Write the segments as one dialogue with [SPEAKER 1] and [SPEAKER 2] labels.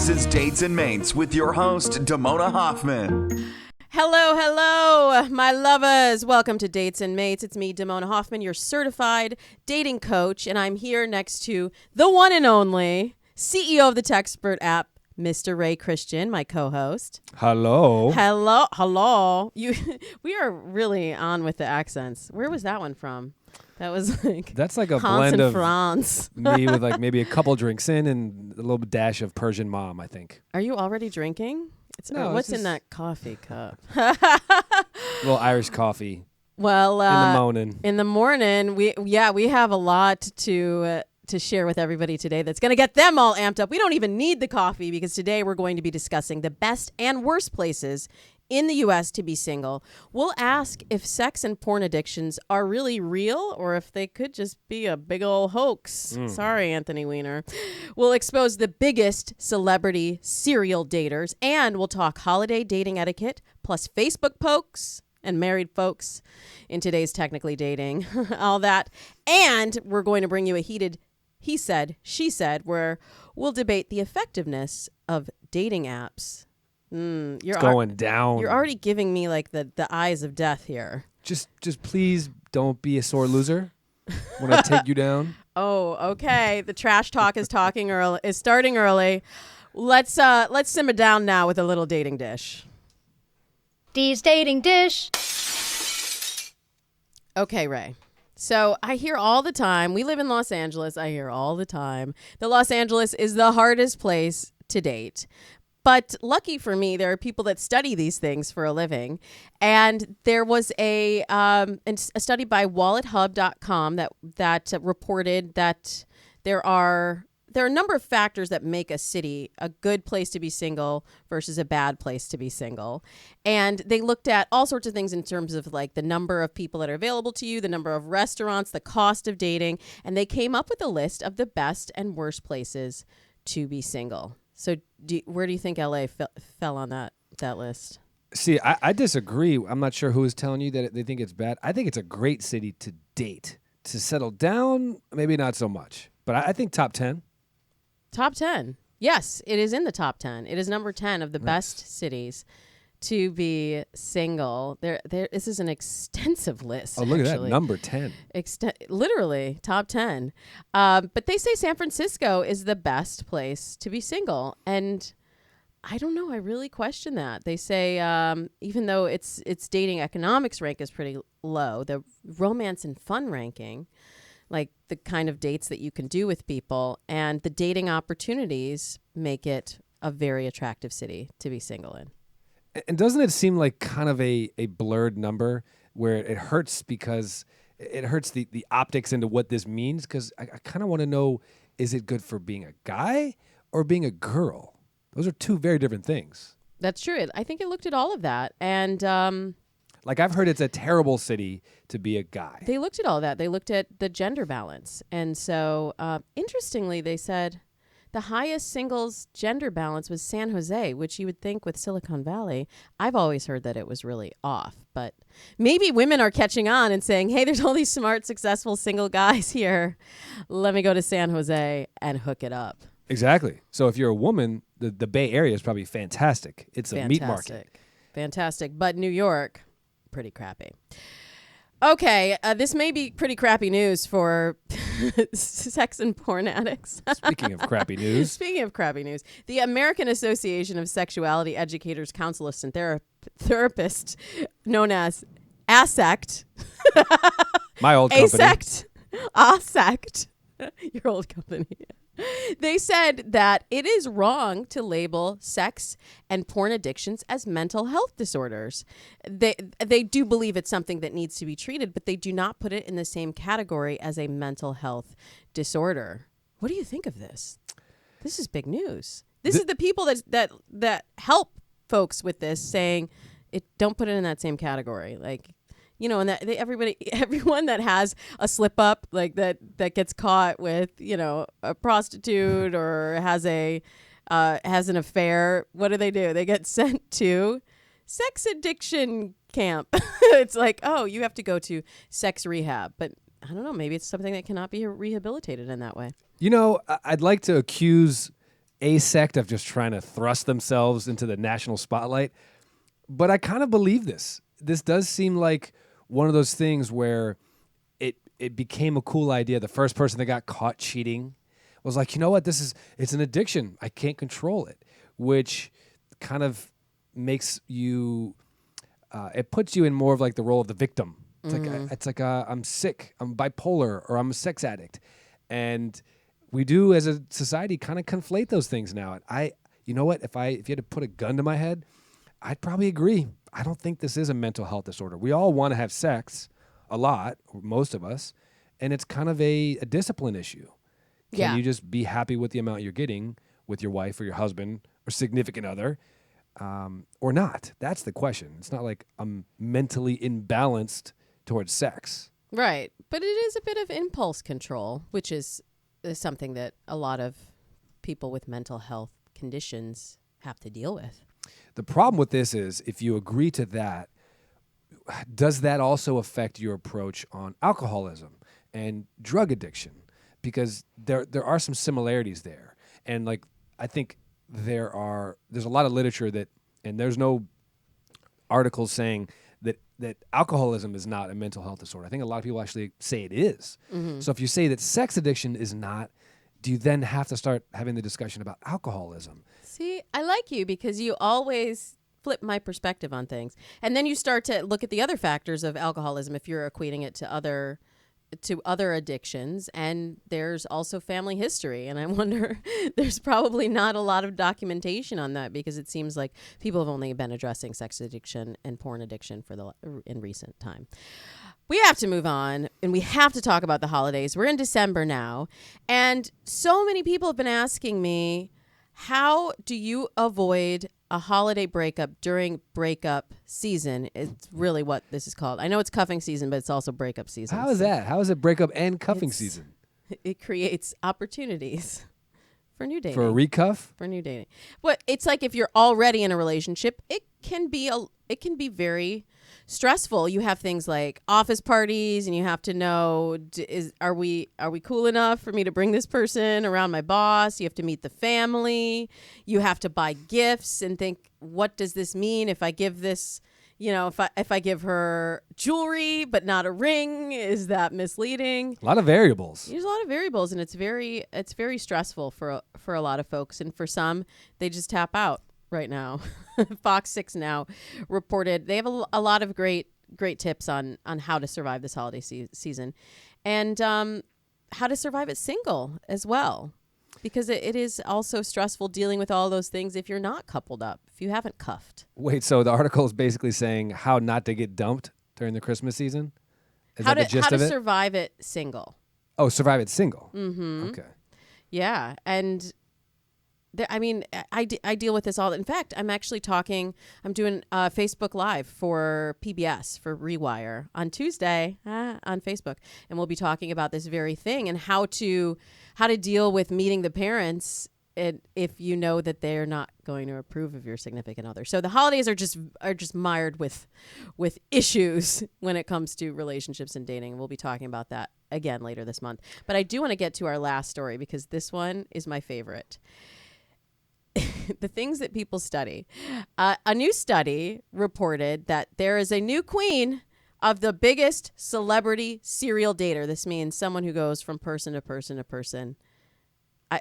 [SPEAKER 1] This is Dates and Mates with your host, Damona Hoffman.
[SPEAKER 2] Hello, my lovers. Welcome to Dates and Mates. It's me, Damona Hoffman, your certified dating coach, and I'm here next to the one and only CEO of the Techspert app, Mr. Ray Christian, my co-host.
[SPEAKER 3] Hello.
[SPEAKER 2] We are really on with the accents. Where was that one from? That was like
[SPEAKER 3] That's like a
[SPEAKER 2] Hans
[SPEAKER 3] blend
[SPEAKER 2] and
[SPEAKER 3] of
[SPEAKER 2] France.
[SPEAKER 3] me with like maybe a couple drinks in and a little dash of Persian mom, I think.
[SPEAKER 2] Are you already drinking?
[SPEAKER 3] No,
[SPEAKER 2] what's
[SPEAKER 3] it's
[SPEAKER 2] in
[SPEAKER 3] just
[SPEAKER 2] that coffee cup?
[SPEAKER 3] a little Irish coffee
[SPEAKER 2] Well,
[SPEAKER 3] in the morning.
[SPEAKER 2] we have a lot to share with everybody today that's going to get them all amped up. We don't even need the coffee because today we're going to be discussing the best and worst places in the U.S. to be single. We'll ask if sex and porn addictions are really real or if they could just be a big old hoax. Sorry, Anthony Weiner. We'll expose the biggest celebrity serial daters, and we'll talk holiday dating etiquette, plus Facebook pokes and married folks in today's Technically Dating. All that. And we're going to bring you a heated he said, she said, where we'll debate the effectiveness of dating apps.
[SPEAKER 3] It's going down.
[SPEAKER 2] You're already giving me like the eyes of death here.
[SPEAKER 3] Just please don't be a sore loser when I take you down.
[SPEAKER 2] Oh, okay. The trash talk is starting early. Let's simmer down now with a little dating dish.
[SPEAKER 4] Dee's dating dish.
[SPEAKER 2] Okay, Ray. So I hear all the time, we live in Los Angeles, I hear all the time that Los Angeles is the hardest place to date. But lucky for me, there are people that study these things for a living. And there was a study by WalletHub.com that reported that there are a number of factors that make a city a good place to be single versus a bad place to be single. And they looked at all sorts of things in terms of like the number of people that are available to you, the number of restaurants, the cost of dating. And they came up with a list of the best and worst places to be single. So where do you think LA fell on that list?
[SPEAKER 3] See, I disagree. I'm not sure who is telling you that they think it's bad. I think it's a great city to date. To settle down, maybe not so much. But I think top 10.
[SPEAKER 2] Top 10. Yes, it is in the top 10. It is number 10 of the best cities to be single. This is an extensive list.
[SPEAKER 3] Oh, look
[SPEAKER 2] actually.
[SPEAKER 3] at that. Number 10.
[SPEAKER 2] Literally, top 10. But they say San Francisco is the best place to be single. And I don't know. I really question that. They say even though its dating economics rank is pretty low, the romance and fun ranking, like the kind of dates that you can do with people and the dating opportunities make it a very attractive city to be single in.
[SPEAKER 3] And doesn't it seem like kind of a blurred number where it hurts because it hurts the optics into what this means? Because I kind of want to know, is it good for being a guy or being a girl? Those are two very different things.
[SPEAKER 2] That's true. I think it looked at all of that. And
[SPEAKER 3] like I've heard it's a terrible city to be a guy.
[SPEAKER 2] They looked at all that. They looked at the gender balance. And so interestingly, they said the highest singles gender balance was San Jose, which you would think with Silicon Valley. I've always heard that it was really off. But maybe women are catching on and saying, hey, there's all these smart, successful single guys here. Let me go to San Jose and hook it up.
[SPEAKER 3] Exactly. So if you're a woman, the Bay Area is probably fantastic. It's a meat market.
[SPEAKER 2] Fantastic. But New York, pretty crappy. Okay, this may be pretty crappy news for sex and porn addicts.
[SPEAKER 3] Speaking of crappy news.
[SPEAKER 2] Speaking of crappy news, the American Association of Sexuality Educators, Counselors, and Therapists, known as ASECT.
[SPEAKER 3] My old company.
[SPEAKER 2] ASECT. Your old company. They said that it is wrong to label sex and porn addictions as mental health disorders. They do believe it's something that needs to be treated, but they do not put it in the same category as a mental health disorder. What do you think of this? This is big news. This is the people that help folks with this saying don't put it in that same category. Like, you know, and that everyone that has a slip up like that gets caught with, you know, a prostitute or has an affair, what do? They get sent to sex addiction camp. It's like, oh, you have to go to sex rehab. But I don't know, maybe it's something that cannot be rehabilitated in that way.
[SPEAKER 3] You know, I'd like to accuse a sect of just trying to thrust themselves into the national spotlight. But I kind of believe this. This does seem like one of those things where it became a cool idea. The first person that got caught cheating was like, you know what, it's an addiction. I can't control it, which kind of makes you, it puts you in more of like the role of the victim. It's like I'm sick, I'm bipolar, or I'm a sex addict. And we do as a society kind of conflate those things now. And you know what, if you had to put a gun to my head, I'd probably agree. I don't think this is a mental health disorder. We all want to have sex a lot, or most of us, and it's kind of a discipline issue. Can you just be happy with the amount you're getting with your wife or your husband or significant other, or not? That's the question. It's not like I'm mentally imbalanced towards sex.
[SPEAKER 2] Right. But it is a bit of impulse control, which is something that a lot of people with mental health conditions have to deal with.
[SPEAKER 3] The problem with this is if you agree to that, does that also affect your approach on alcoholism and drug addiction? Because there are some similarities there. And like I think there's a lot of literature that, and there's no articles saying that alcoholism is not a mental health disorder. I think a lot of people actually say it is. Mm-hmm. So if you say that sex addiction is not, do you then have to start having the discussion about alcoholism?
[SPEAKER 2] See, I like you because you always flip my perspective on things. And then you start to look at the other factors of alcoholism if you're equating it to other addictions. And there's also family history. And I wonder, there's probably not a lot of documentation on that because it seems like people have only been addressing sex addiction and porn addiction in recent time. We have to move on, and we have to talk about the holidays. We're in December now, and so many people have been asking me, how do you avoid a holiday breakup during breakup season? It's really what this is called. I know it's cuffing season, but it's also breakup season.
[SPEAKER 3] How is that? How is it breakup and cuffing season?
[SPEAKER 2] It creates opportunities for new dating.
[SPEAKER 3] For a recuff?
[SPEAKER 2] For new dating. But it's like if you're already in a relationship, it can be very stressful. You have things like office parties, and you have to know, are we cool enough for me to bring this person around my boss? You have to meet the family. You have to buy gifts and think, what does this mean if I give this, if I give her jewelry but not a ring, is that misleading?
[SPEAKER 3] A lot of variables.
[SPEAKER 2] There's a lot of variables, and it's very stressful for a lot of folks, and for some, they just tap out right now. Fox 6 Now reported they have a lot of great tips on how to survive this holiday season, and how to survive it single as well, because it is also stressful dealing with all those things if you're not coupled up, if you haven't cuffed.
[SPEAKER 3] Wait, so the article is basically saying how not to get dumped during the Christmas season? Is that the gist of it?
[SPEAKER 2] How to survive it single.
[SPEAKER 3] Oh, survive it single.
[SPEAKER 2] Mm-hmm.
[SPEAKER 3] Okay.
[SPEAKER 2] Yeah, and I deal with this all. In fact, I'm doing Facebook Live for PBS, for Rewire, on Tuesday on Facebook. And we'll be talking about this very thing and how to deal with meeting the parents if you know that they're not going to approve of your significant other. So the holidays are just mired with issues when it comes to relationships and dating. We'll be talking about that again later this month. But I do want to get to our last story because this one is my favorite. The things that people study. A new study reported that there is a new queen of the biggest celebrity serial dater. This means someone who goes from person to person to person.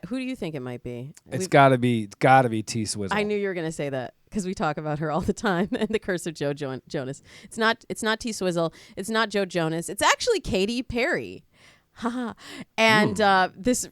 [SPEAKER 2] Who do you think it might be?
[SPEAKER 3] It's got to be T Swizzle.
[SPEAKER 2] I knew you were going to say that because we talk about her all the time. And the Curse of Joe Jonas. It's not T Swizzle. It's not Joe Jonas. It's actually Katy Perry. And this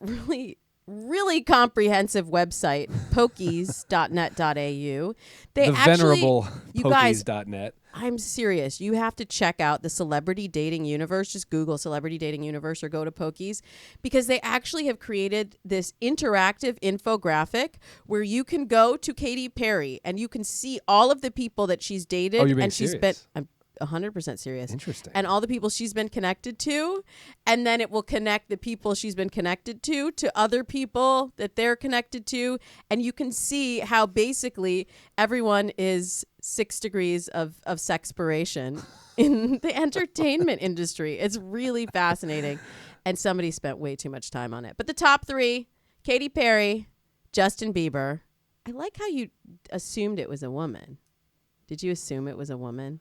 [SPEAKER 2] really comprehensive website, pokies.net.au.
[SPEAKER 3] The venerable pokies.net.
[SPEAKER 2] I'm serious. You have to check out the Celebrity Dating Universe. Just Google Celebrity Dating Universe or go to Pokies, because they actually have created this interactive infographic where you can go to Katy Perry and you can see all of the people that she's dated.
[SPEAKER 3] Oh, you're being
[SPEAKER 2] and
[SPEAKER 3] serious?
[SPEAKER 2] She's been 100% serious.
[SPEAKER 3] Interesting.
[SPEAKER 2] And all the people she's been connected to, and then it will connect the people she's been connected to other people that they're connected to, and you can see how basically everyone is 6 degrees of sexpiration in the entertainment industry. It's really fascinating, and somebody spent way too much time on it. But the top 3: Katy Perry, Justin Bieber. I like how you assumed it was a woman. Did you assume it was a woman?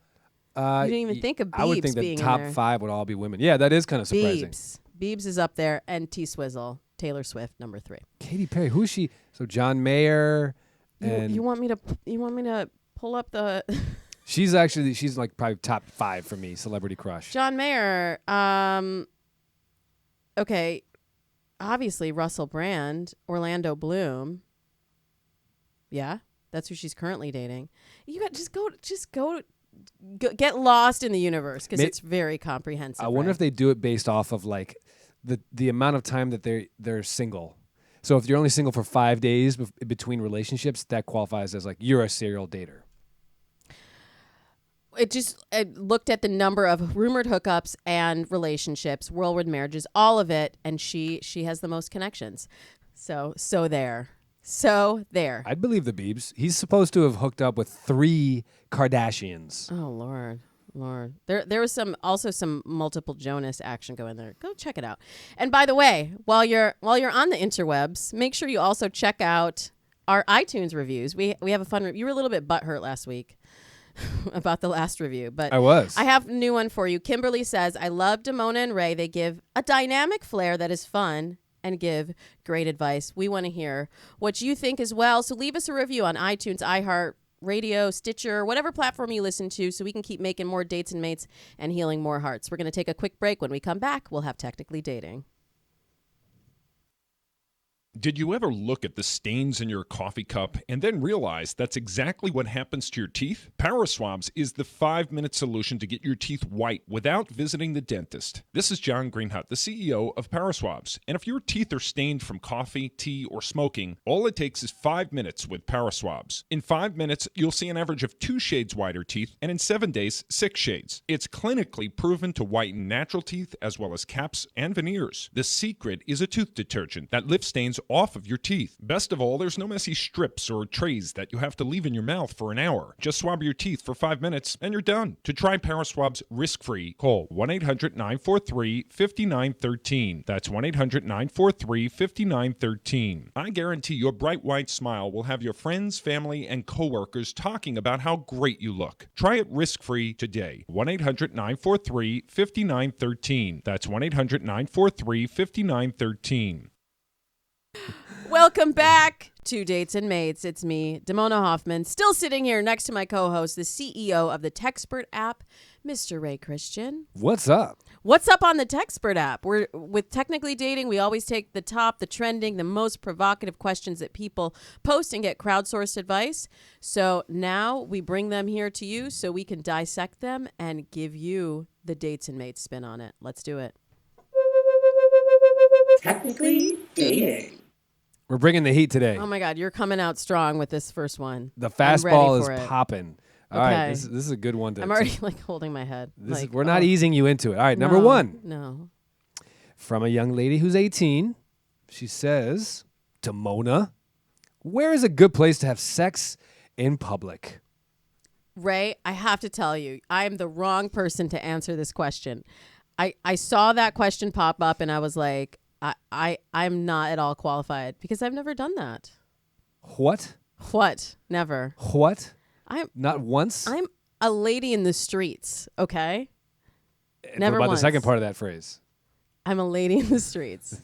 [SPEAKER 2] You didn't even think of Biebs
[SPEAKER 3] I would think
[SPEAKER 2] being
[SPEAKER 3] the
[SPEAKER 2] in
[SPEAKER 3] top
[SPEAKER 2] there.
[SPEAKER 3] 5 would all be women. Yeah, that is kind of surprising.
[SPEAKER 2] Biebs is up there, and T-Swizzle, Taylor Swift, number 3.
[SPEAKER 3] Katy Perry, who is she? So John Mayer, and
[SPEAKER 2] You want me to pull up the
[SPEAKER 3] she's like probably top 5 for me. Celebrity crush.
[SPEAKER 2] John Mayer? Okay, obviously Russell Brand, Orlando Bloom. Yeah, that's who she's currently dating. You got just go get lost in the universe because it's very comprehensive.
[SPEAKER 3] I wonder if they do it based off of like the amount of time that they're single. So if you're only single for 5 days between relationships, that qualifies as like you're a serial dater.
[SPEAKER 2] It looked at the number of rumored hookups and relationships, whirlwind marriages, all of it, and she has the most connections. So there.
[SPEAKER 3] I'd believe the Biebs. He's supposed to have hooked up with 3 Kardashians.
[SPEAKER 2] Oh Lord. There was some multiple Jonas action going there. Go check it out. And by the way, while you're on the interwebs, make sure you also check out our iTunes reviews. We have a fun review. You were a little bit butthurt last week about the last review, but
[SPEAKER 3] I was.
[SPEAKER 2] I have a new one for you. Kimberly says, I love Damona and Ray. They give a dynamic flair that is fun and give great advice. We want to hear what you think as well. So leave us a review on iTunes, iHeart Radio, Stitcher, whatever platform you listen to, so we can keep making more dates and mates and healing more hearts. We're going to take a quick break. When we come back, we'll have Technically Dating.
[SPEAKER 5] Did you ever look at the stains in your coffee cup and then realize that's exactly what happens to your teeth? Paraswabs is the 5-minute solution to get your teeth white without visiting the dentist. This is John Greenhut, the CEO of Paraswabs. And if your teeth are stained from coffee, tea, or smoking, all it takes is 5 minutes with Paraswabs. In 5 minutes, you'll see an average of 2 shades whiter teeth, and in 7 days, 6 shades. It's clinically proven to whiten natural teeth as well as caps and veneers. The secret is a tooth detergent that lifts stains off of your teeth. Best of all, there's no messy strips or trays that you have to leave in your mouth for an hour. Just swab your teeth for 5 minutes and you're done. To try Paraswabs risk-free, call 1-800-943-5913. That's 1-800-943-5913. I guarantee your bright white smile will have your friends, family, and coworkers talking about how great you look. Try it risk-free today. 1-800-943-5913. That's 1-800-943-5913.
[SPEAKER 2] Welcome back to Dates and Mates. It's me, Damona Hoffman, still sitting here next to my co-host, the CEO of the Techspert app, Mr. Ray Christian.
[SPEAKER 3] What's up?
[SPEAKER 2] What's up on the Techspert app? We're with Technically Dating. We always take the top, the trending, the most provocative questions that people post and get crowdsourced advice. So now we bring them here to you so we can dissect them and give you the Dates and Mates spin on it. Let's do it.
[SPEAKER 6] Technically Dating.
[SPEAKER 3] We're bringing the heat today.
[SPEAKER 2] Oh my God, you're coming out strong with this first one.
[SPEAKER 3] The
[SPEAKER 2] I'm
[SPEAKER 3] fastball
[SPEAKER 2] ready
[SPEAKER 3] is
[SPEAKER 2] for it.
[SPEAKER 3] popping. All
[SPEAKER 2] Okay.
[SPEAKER 3] right, this is a good one.
[SPEAKER 2] I'm already like holding my head.
[SPEAKER 3] We're not easing you into it. All right, number 1.
[SPEAKER 2] No.
[SPEAKER 3] From a young lady who's 18. She says, Damona, where is a good place to have sex in public?
[SPEAKER 2] Ray, I have to tell you, I am the wrong person to answer this question. I saw that question pop up and I was like, I'm not at all qualified because I've never done that.
[SPEAKER 3] What?
[SPEAKER 2] Never.
[SPEAKER 3] What?
[SPEAKER 2] I'm
[SPEAKER 3] Not once?
[SPEAKER 2] I'm a lady in the streets, okay?
[SPEAKER 3] And
[SPEAKER 2] never
[SPEAKER 3] what about
[SPEAKER 2] once.
[SPEAKER 3] the second part of that phrase?
[SPEAKER 2] I'm a lady in the streets.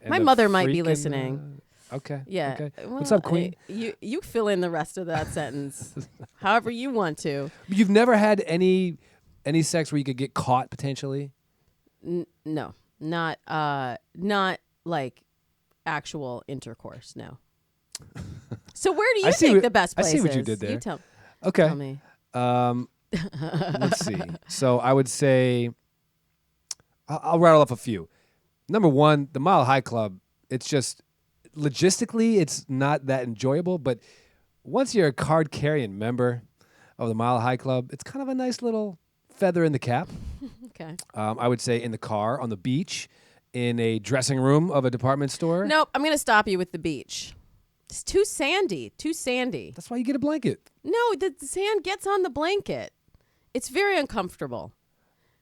[SPEAKER 3] And
[SPEAKER 2] My
[SPEAKER 3] a
[SPEAKER 2] mother might be
[SPEAKER 3] freaking,
[SPEAKER 2] listening.
[SPEAKER 3] Okay.
[SPEAKER 2] Yeah.
[SPEAKER 3] Okay.
[SPEAKER 2] Well,
[SPEAKER 3] What's up, Queen?
[SPEAKER 2] You fill in the rest of that sentence however you want to.
[SPEAKER 3] You've never had any sex where you could get caught potentially?
[SPEAKER 2] No. Not like actual intercourse, no. So where do you think the best place is?
[SPEAKER 3] I see what you did there.
[SPEAKER 2] You tell
[SPEAKER 3] Okay.
[SPEAKER 2] me.
[SPEAKER 3] Let's see. So I would say I'll rattle off a few. Number 1, the Mile High Club. It's just logistically, it's not that enjoyable. But once you're a card-carrying member of the Mile High Club, it's kind of a nice little feather in the cap.
[SPEAKER 2] Okay.
[SPEAKER 3] I would say in the car, on the beach, in a dressing room of a department store.
[SPEAKER 2] Nope, I'm going to stop you with the beach. It's too sandy.
[SPEAKER 3] That's why you get a blanket.
[SPEAKER 2] No, the sand gets on the blanket. It's very uncomfortable.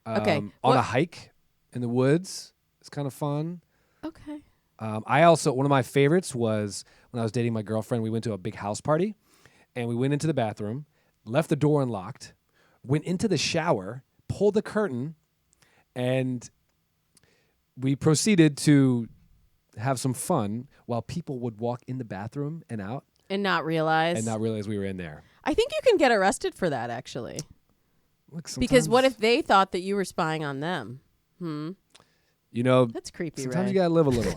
[SPEAKER 2] Okay.
[SPEAKER 3] On a hike in the woods, it's kind of fun.
[SPEAKER 2] Okay.
[SPEAKER 3] One of my favorites was when I was dating my girlfriend, we went to a big house party and we went into the bathroom, left the door unlocked, went into the shower, pulled the curtain, and we proceeded to have some fun while people would walk in the bathroom and out
[SPEAKER 2] And not realize.
[SPEAKER 3] we were in there.
[SPEAKER 2] I think you can get arrested for that, actually.
[SPEAKER 3] Look,
[SPEAKER 2] Because what
[SPEAKER 3] sometimes-
[SPEAKER 2] if they thought that you were spying on them?
[SPEAKER 3] That's
[SPEAKER 2] creepy,
[SPEAKER 3] sometimes
[SPEAKER 2] Ray.
[SPEAKER 3] you gotta live a little.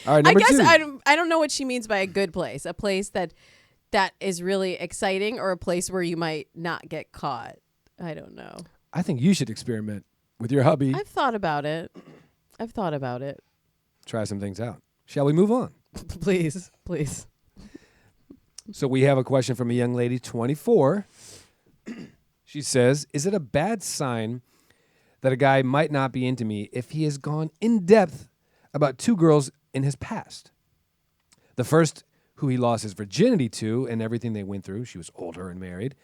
[SPEAKER 3] All right,
[SPEAKER 2] I
[SPEAKER 3] number
[SPEAKER 2] guess
[SPEAKER 3] two.
[SPEAKER 2] I don't know what she means by a good place. A place that is really exciting, or a place where you might not get caught. I don't know.
[SPEAKER 3] I think you should experiment with your hubby.
[SPEAKER 2] I've thought about it.
[SPEAKER 3] Try some things out. Shall we move on?
[SPEAKER 2] Please.
[SPEAKER 3] So we have a question from a young lady, 24. She says, is it a bad sign that a guy might not be into me if he has gone in depth about 2 girls in his past? The first, who he lost his virginity to and everything they went through. She was older and married.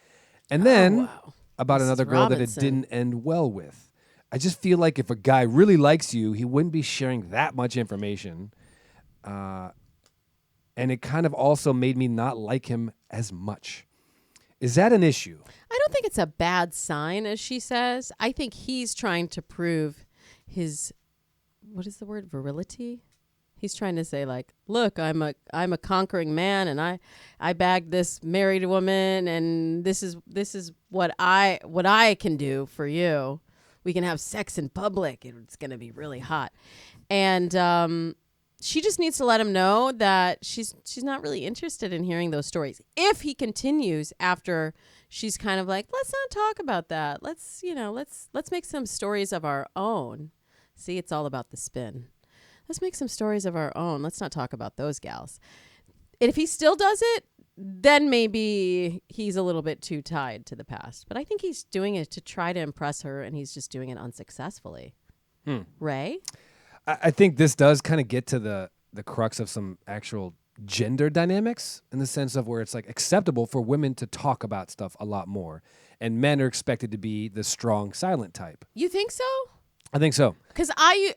[SPEAKER 3] And then
[SPEAKER 2] wow.
[SPEAKER 3] about
[SPEAKER 2] Mrs.
[SPEAKER 3] another girl that it
[SPEAKER 2] Robinson.
[SPEAKER 3] didn't end well with. I just feel like if a guy really likes you, he wouldn't be sharing that much information. And it kind of also made me not like him as much. Is that an issue?
[SPEAKER 2] I don't think it's a bad sign, as she says. I think he's trying to prove his, what is the word, virility? He's trying to say, like, look, I'm a conquering man, and I bagged this married woman, and this is what I can do for you. We can have sex in public. It's going to be really hot. And she just needs to let him know that she's not really interested in hearing those stories. If he continues after she's kind of like, let's not talk about that. Let's make some stories of our own. See, it's all about the spin. Let's make some stories of our own. Let's not talk about those gals. And if he still does it, then maybe he's a little bit too tied to the past. But I think he's doing it to try to impress her, and he's just doing it unsuccessfully. Ray?
[SPEAKER 3] I think this does kind of get to the crux of some actual gender dynamics in the sense of where it's like acceptable for women to talk about stuff a lot more. And men are expected to be the strong, silent type.
[SPEAKER 2] You think so?
[SPEAKER 3] I think so.
[SPEAKER 2] Because I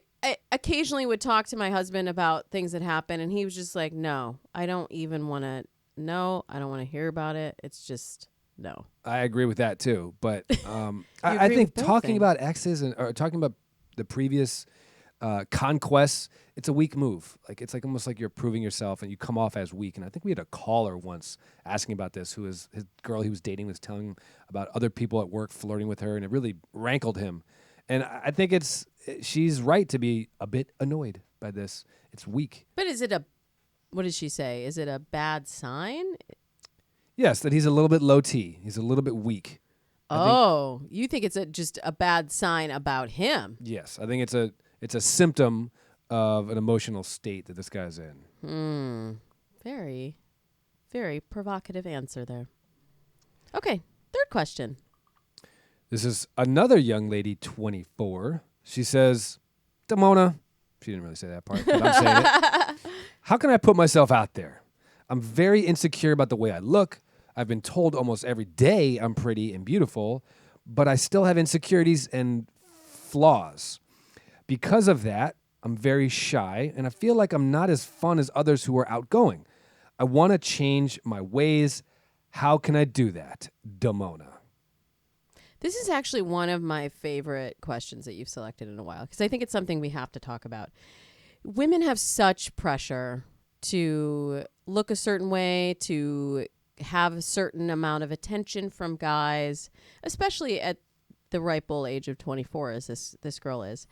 [SPEAKER 2] occasionally would talk to my husband about things that happen, and he was just like, no, I don't even want to know. I don't want to hear about it. It's just no.
[SPEAKER 3] I agree with that too. But I
[SPEAKER 2] agree
[SPEAKER 3] think
[SPEAKER 2] with both
[SPEAKER 3] talking
[SPEAKER 2] things.
[SPEAKER 3] about exes or talking about the previous conquests, it's a weak move. Like it's like almost like you're proving yourself and you come off as weak. And I think we had a caller once asking about this, who was his girl he was dating was telling him about other people at work flirting with her, and it really rankled him. And I think she's right to be a bit annoyed by this. It's weak.
[SPEAKER 2] But what did she say? Is it a bad sign?
[SPEAKER 3] Yes, that he's a little bit low T. He's a little bit weak.
[SPEAKER 2] You think it's just a bad sign about him?
[SPEAKER 3] Yes, I think it's a symptom of an emotional state that this guy's in.
[SPEAKER 2] Very, very provocative answer there. Okay, third question.
[SPEAKER 3] This is another young lady, 24. She says, Damona, she didn't really say that part, but I'm saying it. How can I put myself out there? I'm very insecure about the way I look. I've been told almost every day I'm pretty and beautiful, but I still have insecurities and flaws. Because of that, I'm very shy, and I feel like I'm not as fun as others who are outgoing. I want to change my ways. How can I do that? Damona.
[SPEAKER 2] This is actually one of my favorite questions that you've selected in a while, because I think it's something we have to talk about. Women have such pressure to look a certain way, to have a certain amount of attention from guys, especially at the ripe old age of 24, as this girl is.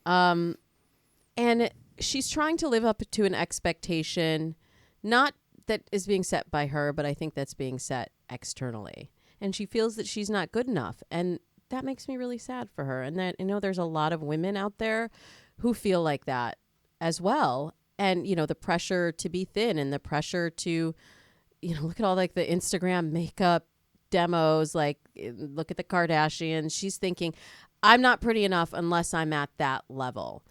[SPEAKER 2] And she's trying to live up to an expectation, not that is being set by her, but I think that's being set externally. And she feels that she's not good enough. And that makes me really sad for her. And that, there's a lot of women out there who feel like that as well. And, the pressure to be thin and the pressure to, look at all like the Instagram makeup demos, like look at the Kardashians. She's thinking, I'm not pretty enough unless I'm at that level.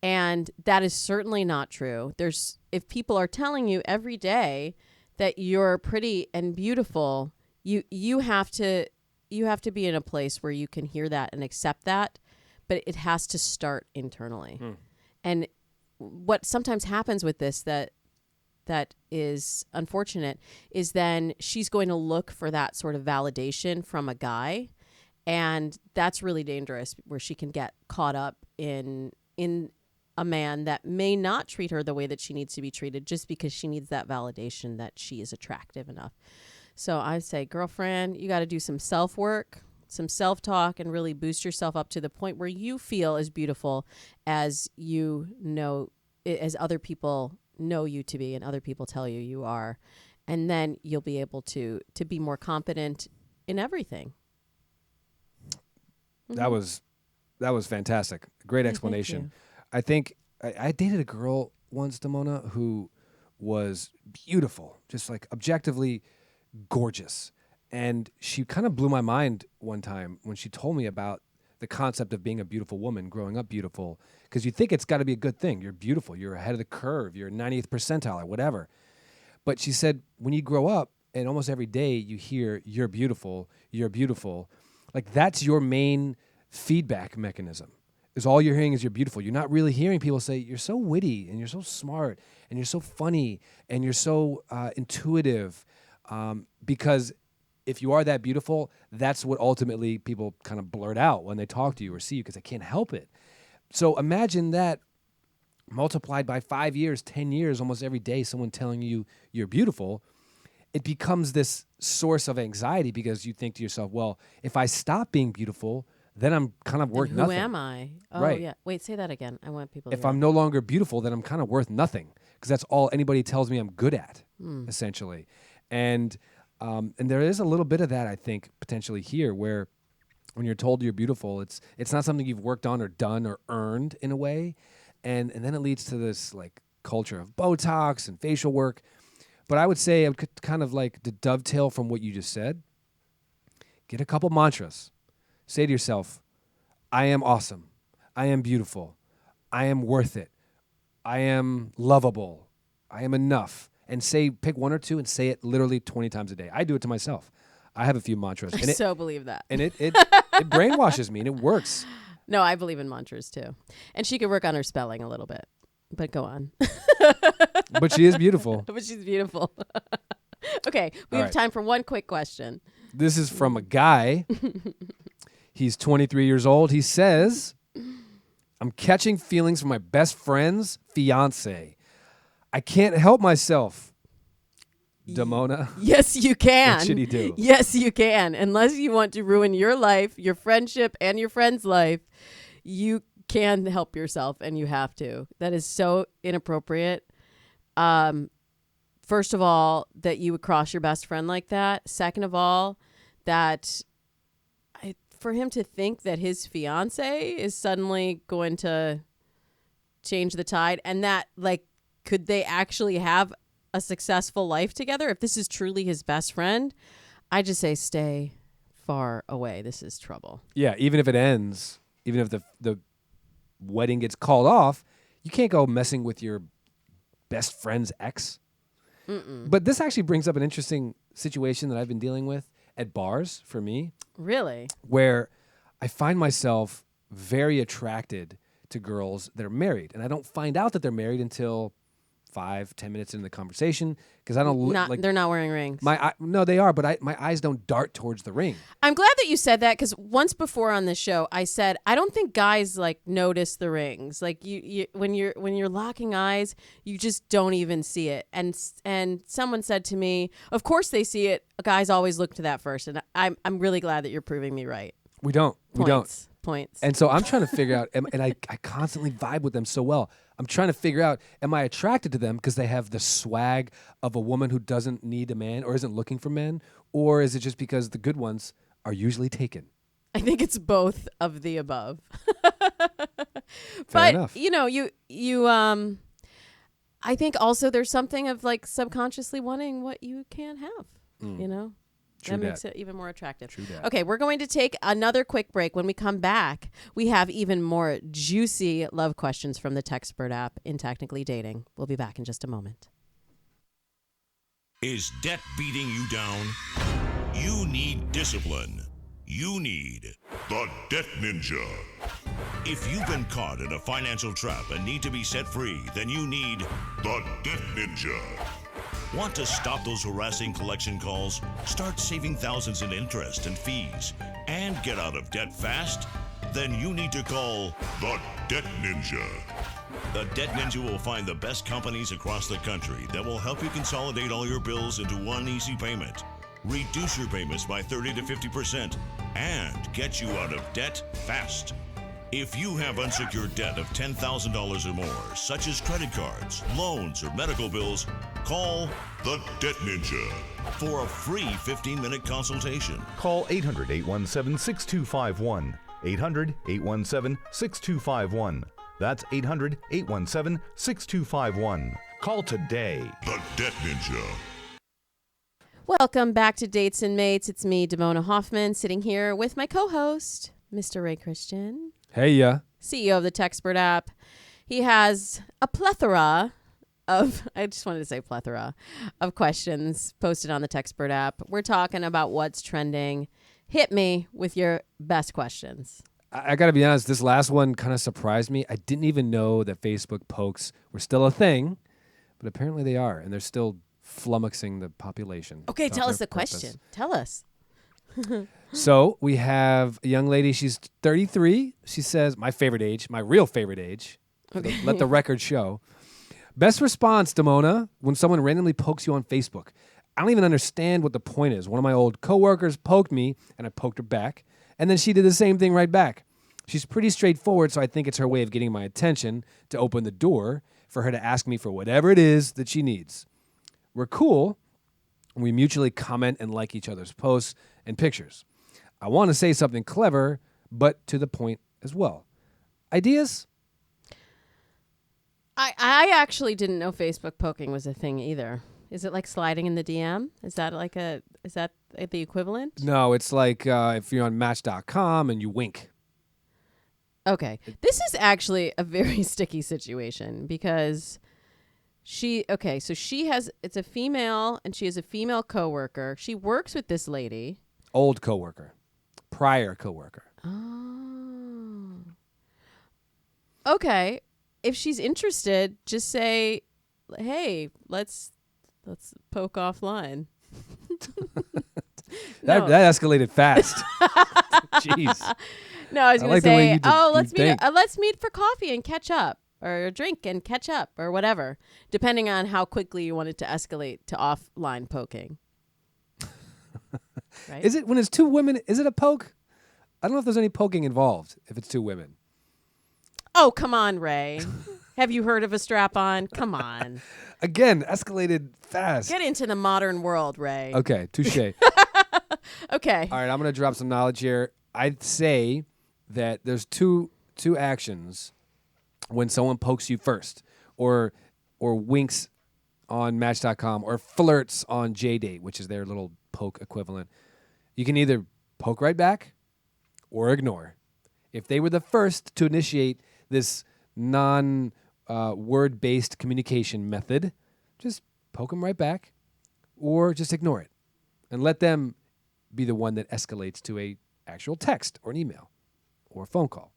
[SPEAKER 2] And that is certainly not true. If people are telling you every day that you're pretty and beautiful, you have to be in a place where you can hear that and accept that, but it has to start internally. And what sometimes happens with this that is unfortunate is then she's going to look for that sort of validation from a guy, and that's really dangerous, where she can get caught up in a man that may not treat her the way that she needs to be treated just because she needs that validation that she is attractive enough. So I say, girlfriend, you got to do some self-work, some self-talk, and really boost yourself up to the point where you feel as beautiful as as other people know you to be and other people tell you you are. And then you'll be able to be more confident in everything.
[SPEAKER 3] That was fantastic. Great explanation. I think I dated a girl once, Damona, who was beautiful, just like objectively gorgeous. And she kind of blew my mind one time when she told me about the concept of being a beautiful woman, growing up beautiful, because you think it's got to be a good thing. You're beautiful. You're ahead of the curve. You're 90th percentile or whatever. But she said when you grow up and almost every day you hear you're beautiful, like that's your main feedback mechanism. Is all you're hearing is you're beautiful. You're not really hearing people say you're so witty and you're so smart and you're so funny and you're so intuitive, because if you are that beautiful, that's what ultimately people kind of blurt out when they talk to you or see you, because they can't help it. So imagine that multiplied by 5 years, 10 years, almost every day, someone telling you you're beautiful. It becomes this source of anxiety because you think to yourself, well, if I stop being beautiful, then I'm kind of worth nothing.
[SPEAKER 2] Who am I? Oh,
[SPEAKER 3] right.
[SPEAKER 2] Yeah. Wait, say that again. I want people to
[SPEAKER 3] If
[SPEAKER 2] hear
[SPEAKER 3] I'm no longer beautiful, then I'm kind of worth nothing, because that's all anybody tells me I'm good at, essentially. And there is a little bit of that, I think, potentially here, where when you're told you're beautiful, it's not something you've worked on or done or earned in a way. And then it leads to this like culture of Botox and facial work. But I would say I would kind of like to dovetail from what you just said. Get a couple mantras. Say to yourself, I am awesome. I am beautiful. I am worth it. I am lovable. I am enough. And pick one or two and say it literally 20 times a day. I do it to myself. I have a few mantras.
[SPEAKER 2] I so believe that.
[SPEAKER 3] And it brainwashes me, and it works.
[SPEAKER 2] No, I believe in mantras too. And she could work on her spelling a little bit. But go on.
[SPEAKER 3] But she is beautiful.
[SPEAKER 2] But she's beautiful. Okay, we have time for one quick question.
[SPEAKER 3] This is from a guy. He's 23 years old. He says, I'm catching feelings for my best friend's fiance. I can't help myself. Damona.
[SPEAKER 2] Yes, you can.
[SPEAKER 3] What should he do?
[SPEAKER 2] Yes, you can. Unless you want to ruin your life, your friendship, and your friend's life, you can help yourself, and you have to. That is so inappropriate. First of all, that you would cross your best friend like that. Second of all, that for him to think that his fiance is suddenly going to change the tide, and that, like, could they actually have a successful life together if this is truly his best friend? I just say stay far away. This is trouble.
[SPEAKER 3] Yeah, even if it ends, even if the wedding gets called off, you can't go messing with your best friend's ex. But this actually brings up an interesting situation that I've been dealing with at bars for me.
[SPEAKER 2] Really?
[SPEAKER 3] Where I find myself very attracted to girls that are married. And I don't find out that they're married until 5-10 minutes into the conversation, because I don't
[SPEAKER 2] they're not wearing rings.
[SPEAKER 3] No, they are, but my eyes don't dart towards the ring.
[SPEAKER 2] I'm glad that you said that, because once before on this show I said I don't think guys like notice the rings. Like you when you're locking eyes, you just don't even see it. And someone said to me, of course they see it. Guys always look to that first. And I'm really glad that you're proving me right.
[SPEAKER 3] We don't.
[SPEAKER 2] Points.
[SPEAKER 3] And so I'm trying to figure out, and I constantly vibe with them so well. I'm trying to figure out, am I attracted to them because they have the swag of a woman who doesn't need a man or isn't looking for men? Or is it just because the good ones are usually taken?
[SPEAKER 2] I think it's both of the above.
[SPEAKER 3] Fair enough.
[SPEAKER 2] You know, you I think also there's something of like subconsciously wanting what you can't have, you know?
[SPEAKER 3] True
[SPEAKER 2] that makes it even more attractive.
[SPEAKER 3] True that.
[SPEAKER 2] Okay, we're going to take another quick break. When we come back, we have even more juicy love questions from the Techspert app in Technically Dating. We'll be back in just a moment.
[SPEAKER 7] Is debt beating you down? You need discipline. You need the Debt Ninja. If you've been caught in a financial trap and need to be set free, then you need the Debt Ninja. Want to stop those harassing collection calls, start saving thousands in interest and fees, and get out of debt fast? Then you need to call the Debt Ninja. The Debt Ninja will find the best companies across the country that will help you consolidate all your bills into one easy payment, reduce your payments by 30 to 50%, and get you out of debt fast. If you have unsecured debt of $10,000 or more, such as credit cards, loans, or medical bills, call the Debt Ninja for a free 15-minute consultation.
[SPEAKER 8] Call 800-817-6251. 800-817-6251. That's 800-817-6251. Call today.
[SPEAKER 7] The Debt Ninja.
[SPEAKER 2] Welcome back to Dates and Mates. It's me, Damona Hoffman, sitting here with my co-host, Mr. Ray Christian.
[SPEAKER 3] Hey, yeah.
[SPEAKER 2] CEO of the Techspert app. He has a plethora of, I just wanted to say plethora, of questions posted on the Techspert app. We're talking about what's trending. Hit me with your best questions.
[SPEAKER 3] I got to be honest, this last one kind of surprised me. I didn't even know that Facebook pokes were still a thing, but apparently they are, and they're still flummoxing the population.
[SPEAKER 2] Okay,
[SPEAKER 3] to
[SPEAKER 2] tell
[SPEAKER 3] their
[SPEAKER 2] us the
[SPEAKER 3] purpose.
[SPEAKER 2] question. Tell us.
[SPEAKER 3] So we have a young lady. She's 33. She says, my favorite age, my real favorite age.
[SPEAKER 2] Okay.
[SPEAKER 3] Let the record show. Best response, Damona, when someone randomly pokes you on Facebook. I don't even understand what the point is. One of my old coworkers poked me, and I poked her back, and then she did the same thing right back. She's pretty straightforward, so I think it's her way of getting my attention to open the door for her to ask me for whatever it is that she needs. We're cool. We mutually comment and like each other's posts and pictures. I want to say something clever, but to the point as well. Ideas?
[SPEAKER 2] I actually didn't know Facebook poking was a thing either. Is it like sliding in the DM? Is that the equivalent?
[SPEAKER 3] No, it's like if you're on Match.com and you wink.
[SPEAKER 2] Okay. This is actually a very sticky situation because it's a female and she has a female coworker. She works with this lady.
[SPEAKER 3] Old coworker. Prior coworker.
[SPEAKER 2] Oh. Okay. If she's interested, just say, "Hey, let's poke offline."
[SPEAKER 3] That escalated fast. Jeez.
[SPEAKER 2] No, I was
[SPEAKER 3] I
[SPEAKER 2] going
[SPEAKER 3] like
[SPEAKER 2] to
[SPEAKER 3] the way
[SPEAKER 2] say,
[SPEAKER 3] you
[SPEAKER 2] let's meet for coffee and catch up, or a drink and catch up, or whatever, depending on how quickly you want it to escalate to offline poking. Right?
[SPEAKER 3] Is it when it's two women? Is it a poke? I don't know if there's any poking involved if it's two women.
[SPEAKER 2] Oh, come on, Ray. Have you heard of a strap-on? Come on.
[SPEAKER 3] Again, escalated fast.
[SPEAKER 2] Get into the modern world, Ray.
[SPEAKER 3] Okay, touche.
[SPEAKER 2] Okay.
[SPEAKER 3] All right, I'm going to drop some knowledge here. I'd say that there's two actions when someone pokes you first or winks on Match.com or flirts on JDate, which is their little poke equivalent. You can either poke right back or ignore. If they were the first to initiate this non-word-based communication method, just poke them right back or just ignore it and let them be the one that escalates to a actual text or an email or a phone call.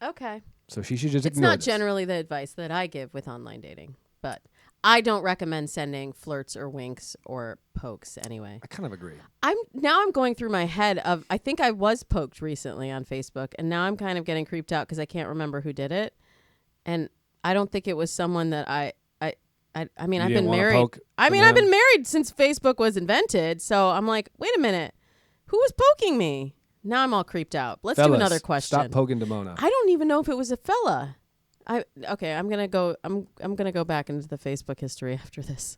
[SPEAKER 2] Okay.
[SPEAKER 3] So she should just
[SPEAKER 2] It's
[SPEAKER 3] ignore
[SPEAKER 2] not
[SPEAKER 3] this.
[SPEAKER 2] generally the advice that I give with online dating, but I don't recommend sending flirts or winks or pokes anyway.
[SPEAKER 3] I kind of agree.
[SPEAKER 2] I'm going through my head of, I think I was poked recently on Facebook, and now I'm kind of getting creeped out because I can't remember who did it. And I don't think it was someone that I mean,
[SPEAKER 3] You
[SPEAKER 2] I've
[SPEAKER 3] didn't
[SPEAKER 2] been
[SPEAKER 3] wanna
[SPEAKER 2] married.
[SPEAKER 3] poke
[SPEAKER 2] I mean,
[SPEAKER 3] from
[SPEAKER 2] I've been
[SPEAKER 3] him?
[SPEAKER 2] married since Facebook was invented. So I'm like, wait a minute. Who was poking me? Now I'm all creeped out. Let's do
[SPEAKER 3] Fellas,
[SPEAKER 2] another question.
[SPEAKER 3] Stop poking Damona.
[SPEAKER 2] I don't even know if it was a fella. I'm gonna go back into the Facebook history after this.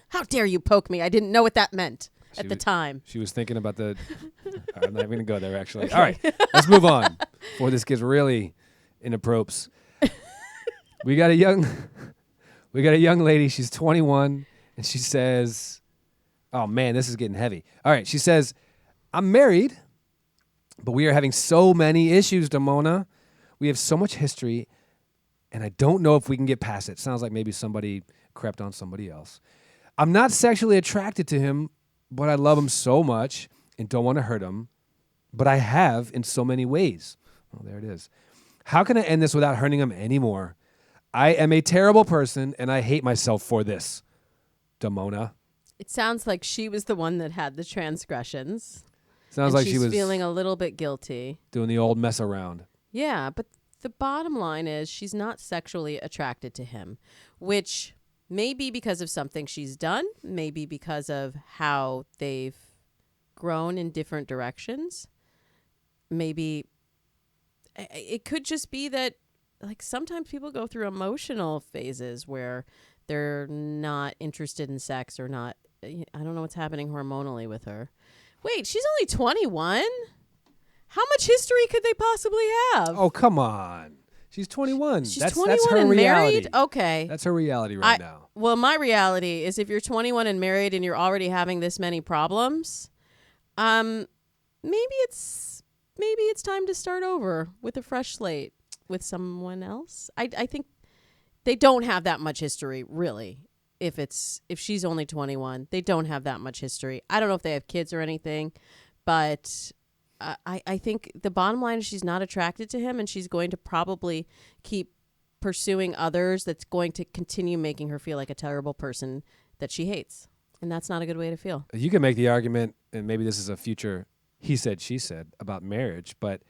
[SPEAKER 2] How dare you poke me? I didn't know what that meant at the time.
[SPEAKER 3] She was thinking about the... I'm not even going to go there, actually. Okay. All right, let's move on before this gets really inappropriate. We got a young lady. She's 21, and she says, oh, man, this is getting heavy. All right, she says, I'm married, but we are having so many issues, Damona. We have so much history, and I don't know if we can get past it. Sounds like maybe somebody crept on somebody else. I'm not sexually attracted to him, but I love him so much and don't want to hurt him. But I have in so many ways. Oh, there it is. How can I end this without hurting him anymore? I am a terrible person, and I hate myself for this. Damona.
[SPEAKER 2] It sounds like she was the one that had the transgressions.
[SPEAKER 3] Sounds
[SPEAKER 2] and
[SPEAKER 3] like
[SPEAKER 2] she's
[SPEAKER 3] she was
[SPEAKER 2] feeling a little bit guilty.
[SPEAKER 3] doing the old mess around.
[SPEAKER 2] Yeah, but the bottom line is she's not sexually attracted to him, which may be because of something she's done, maybe because of how they've grown in different directions. Maybe it could just be that, like, sometimes people go through emotional phases where they're not interested in sex or not. I don't know what's happening hormonally with her. Wait, she's only 21? How much history could they possibly have?
[SPEAKER 3] Oh, come on. She's 21.
[SPEAKER 2] She's
[SPEAKER 3] that's
[SPEAKER 2] 21
[SPEAKER 3] her
[SPEAKER 2] and
[SPEAKER 3] reality.
[SPEAKER 2] married? Okay.
[SPEAKER 3] That's her reality right now.
[SPEAKER 2] Well, my reality is if you're 21 and married and you're already having this many problems, maybe it's time to start over with a fresh slate with someone else. I think they don't have that much history, really. If she's only 21, they don't have that much history. I don't know if they have kids or anything, but I think the bottom line is she's not attracted to him, and she's going to probably keep pursuing others. That's going to continue making her feel like a terrible person that she hates, and that's not a good way to feel.
[SPEAKER 3] You can make the argument, and maybe this is a future he said, she said about marriage, but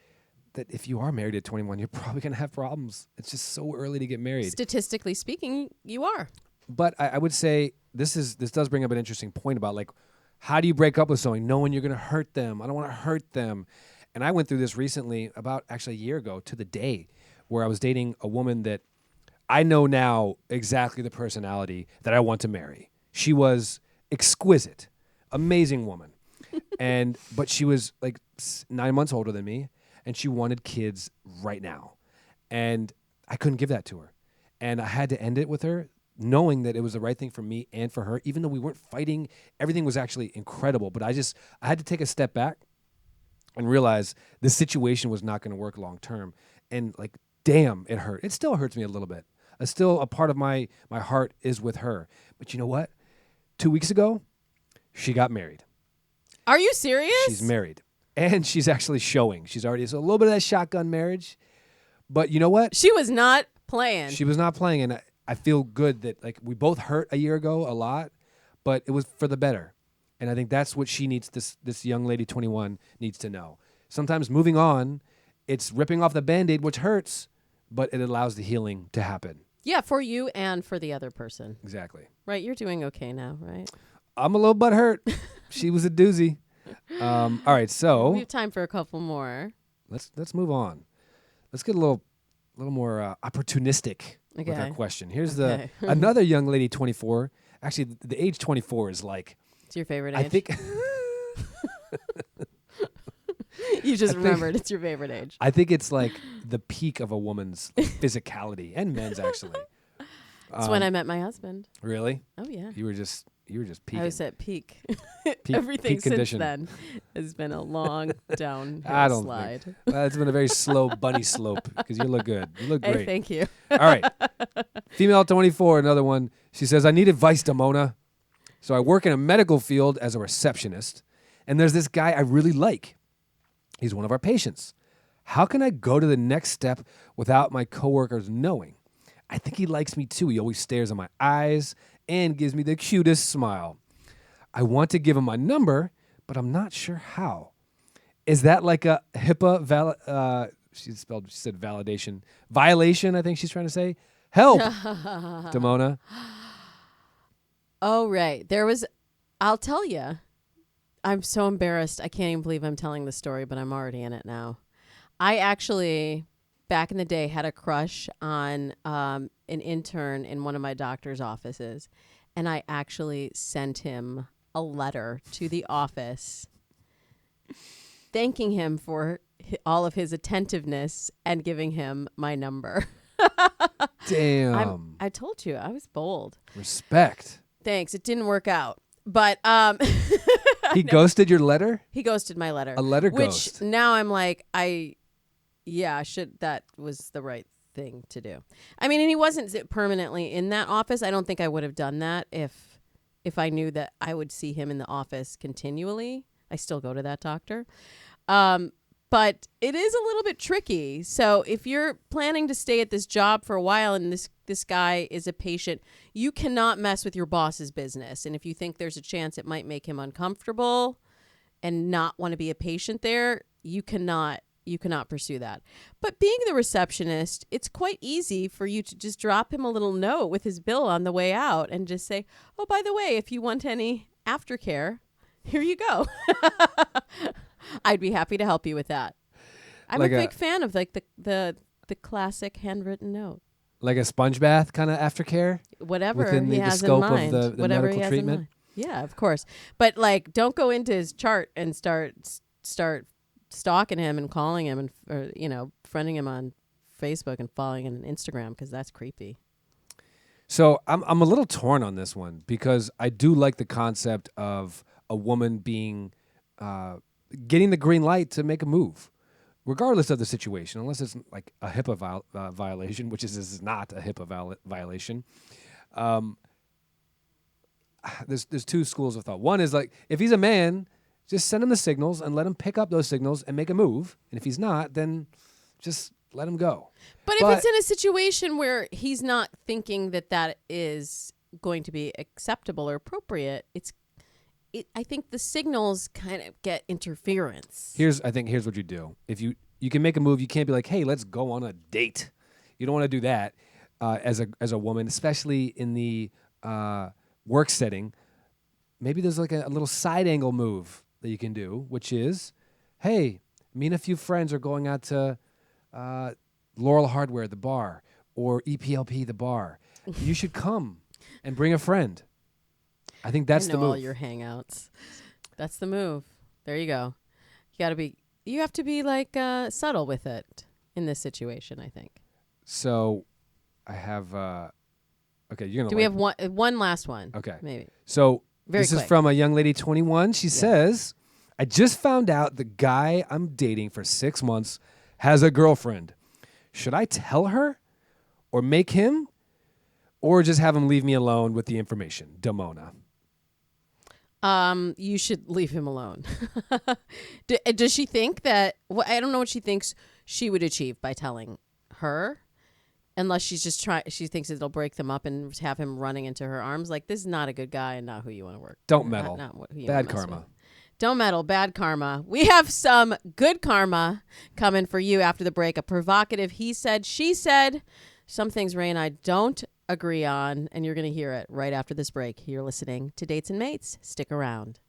[SPEAKER 3] that if you are married at 21, you're probably going to have problems. It's just so early to get married.
[SPEAKER 2] Statistically speaking, you are.
[SPEAKER 3] But I would say this does bring up an interesting point about, like, how do you break up with someone knowing you're going to hurt them? I don't want to hurt them. And I went through this recently, about actually a year ago to the day, where I was dating a woman that I know now exactly the personality that I want to marry. She was exquisite, amazing woman. But she was like 9 months older than me, and she wanted kids right now. And I couldn't give that to her. And I had to end it with her, knowing that it was the right thing for me and for her, even though we weren't fighting. Everything was actually incredible. But I had to take a step back and realize the situation was not going to work long term. And, like, damn, it hurt. It still hurts me a little bit. Still a part of my heart is with her. But you know what? 2 weeks ago, she got married.
[SPEAKER 2] Are you serious?
[SPEAKER 3] She's married. And she's actually showing. She's already, so a little bit of that shotgun marriage. But you know what?
[SPEAKER 2] She was not playing.
[SPEAKER 3] She was not playing. And I feel good that, like, we both hurt a year ago a lot, but it was for the better. And I think that's what she needs, this young lady, 21, needs to know. Sometimes moving on, it's ripping off the Band-Aid, which hurts, but it allows the healing to happen.
[SPEAKER 2] Yeah, for you and for the other person.
[SPEAKER 3] Exactly.
[SPEAKER 2] Right, you're doing okay now, right?
[SPEAKER 3] I'm a little butthurt. She was a doozy. All right, so
[SPEAKER 2] We have time for a couple more.
[SPEAKER 3] let's move on. Let's get a little more opportunistic with our
[SPEAKER 2] Okay.
[SPEAKER 3] question. Here's
[SPEAKER 2] Okay.
[SPEAKER 3] another young lady, 24. Actually, the age 24 is like,
[SPEAKER 2] It's your favorite age.
[SPEAKER 3] I think
[SPEAKER 2] you just
[SPEAKER 3] I think-
[SPEAKER 2] remembered it's your favorite age.
[SPEAKER 3] I think it's like the peak of a woman's physicality, and men's actually.
[SPEAKER 2] It's when I met my husband.
[SPEAKER 3] Really?
[SPEAKER 2] Oh yeah.
[SPEAKER 3] You were just peaking.
[SPEAKER 2] I was at peak.
[SPEAKER 3] Peak-
[SPEAKER 2] Everything
[SPEAKER 3] peak
[SPEAKER 2] since
[SPEAKER 3] condition.
[SPEAKER 2] then has been a long downhill
[SPEAKER 3] I don't
[SPEAKER 2] slide.
[SPEAKER 3] think. It's been a very slow bunny slope because you look good. You look
[SPEAKER 2] Hey,
[SPEAKER 3] great.
[SPEAKER 2] thank you.
[SPEAKER 3] All right. Female 24, another one. She says, I need advice, Damona. So I work in a medical field as a receptionist, and there's this guy I really like. He's one of our patients. How can I go to the next step without my coworkers knowing? I think he likes me too. He always stares in my eyes and gives me the cutest smile. I want to give him my number, but I'm not sure how. Is that like a HIPAA she said validation. Violation, I think she's trying to say. Help, Damona.
[SPEAKER 2] Oh, right. I'll tell you. I'm so embarrassed. I can't even believe I'm telling the story, but I'm already in it now. I actually, back in the day, had a crush on an intern in one of my doctor's offices. And I actually sent him a letter to the office thanking him for all of his attentiveness and giving him my number.
[SPEAKER 3] Damn.
[SPEAKER 2] I told you, I was bold.
[SPEAKER 3] Respect.
[SPEAKER 2] Thanks. It didn't work out. But
[SPEAKER 3] He ghosted your letter?
[SPEAKER 2] he ghosted my letter.
[SPEAKER 3] A letter
[SPEAKER 2] which
[SPEAKER 3] ghost.
[SPEAKER 2] now I'm like, that was the right thing to do. I mean, and he wasn't permanently in that office. I don't think I would have done that if I knew that I would see him in the office continually. I still go to that doctor. But it is a little bit tricky. So if you're planning to stay at this job for a while and this guy is a patient, you cannot mess with your boss's business. And if you think there's a chance it might make him uncomfortable and not want to be a patient there, you cannot pursue that. But being the receptionist, it's quite easy for you to just drop him a little note with his bill on the way out and just say, oh, by the way, if you want any aftercare, here you go. I'd be happy to help you with that. I'm
[SPEAKER 3] Like
[SPEAKER 2] a big fan of like the classic handwritten note.
[SPEAKER 3] Like a sponge bath kind of aftercare?
[SPEAKER 2] Whatever
[SPEAKER 3] Within
[SPEAKER 2] he
[SPEAKER 3] the
[SPEAKER 2] has
[SPEAKER 3] scope
[SPEAKER 2] in mind.
[SPEAKER 3] of the
[SPEAKER 2] Whatever
[SPEAKER 3] medical
[SPEAKER 2] he has
[SPEAKER 3] treatment?
[SPEAKER 2] in mind. Yeah, of course. But like, don't go into his chart and start stalking him and calling him and friending him on Facebook and following him on Instagram, because that's creepy.
[SPEAKER 3] So I'm a little torn on this one because I do like the concept of a woman being getting the green light to make a move, regardless of the situation, unless it's like a HIPAA violation, which is not a HIPAA violation. There's two schools of thought. One is like, if he's a man, just send him the signals and let him pick up those signals and make a move. And if he's not, then just let him go.
[SPEAKER 2] But if it's in a situation where he's not thinking that is going to be acceptable or appropriate, I think the signals kind of get interference.
[SPEAKER 3] I think here's what you do. If you can make a move, you can't be like, hey, let's go on a date. You don't want to do that as a woman, especially in the work setting. Maybe there's like a little side angle move that you can do, which is, hey, me and a few friends are going out to Laurel Hardware, the bar, or EPLP, the bar. You should come and bring a friend. I think that's the move.
[SPEAKER 2] All your hangouts. That's the move. There you go. You have to be like subtle with it in this situation, I think.
[SPEAKER 3] So I have okay, you're going to
[SPEAKER 2] we have one last one? Okay. Maybe.
[SPEAKER 3] So
[SPEAKER 2] This
[SPEAKER 3] is from a young lady, 21. She says, I just found out the guy I'm dating for 6 months has a girlfriend. Should I tell her or make him, or just have him leave me alone with the information? Damona.
[SPEAKER 2] You should leave him alone. Does she think that? Well, I don't know what she thinks she would achieve by telling her, unless she's just she thinks it'll break them up and have him running into her arms. Like, this is not a good guy and not who you want to work.
[SPEAKER 3] Don't meddle.
[SPEAKER 2] Not who you
[SPEAKER 3] Bad
[SPEAKER 2] wanna mess
[SPEAKER 3] karma.
[SPEAKER 2] with. Don't meddle. Bad karma. We have some good karma coming for you after the break. A provocative he said, she said. Some things Ray and I don't agree on, and you're going to hear it right after this break. You're listening to Dates and Mates. Stick around.